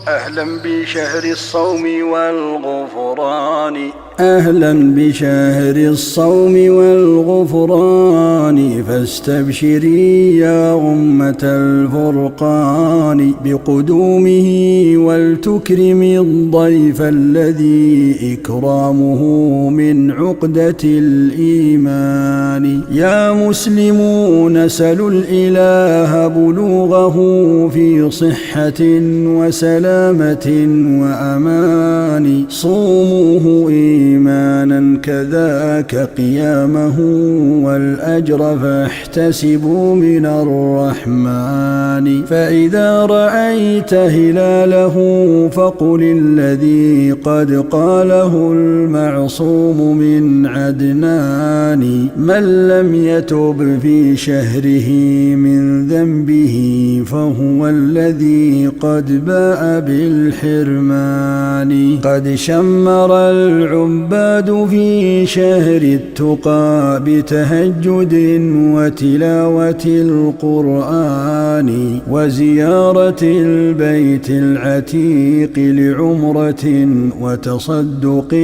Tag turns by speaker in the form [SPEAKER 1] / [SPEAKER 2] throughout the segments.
[SPEAKER 1] أهلا بشهر الصوم والغفران،
[SPEAKER 2] أهلا بشهر الصوم والغفران، فاستبشري يا أمة الفرقان بقدومه، ولتكرمي الضيف الذي إكرامه من عقدة الإيمان. يا مسلمون سلوا الإله بلوغه في صحة وسلامة وأمان، صوموه إيمانا كذاك قيامه، والأجر فاحتسبوا من الرحمن. فإذا رأيت هلاله فقل الذي قد قاله المعصوم من عدنان: من لم يتب في شهره من ذنبه فهو الذي قد باء بالحرمان. قد شمر العباد في شهر التقى بتهجد وتلاوة القرآن، وزيارة البيت العتيق لعمرة وتصدق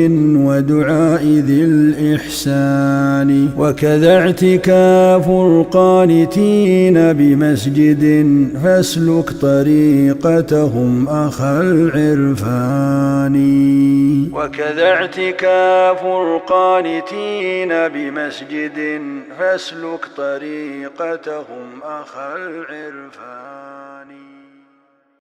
[SPEAKER 2] ودعاء ذي الإحسان. وكذا اعتكاف القانتين بمسجد، فاسلك طريقتهم أخا العرفان. وكذا اعتكاف القانتين بمسجد، فاسلك طريقتهم أخا العرفان.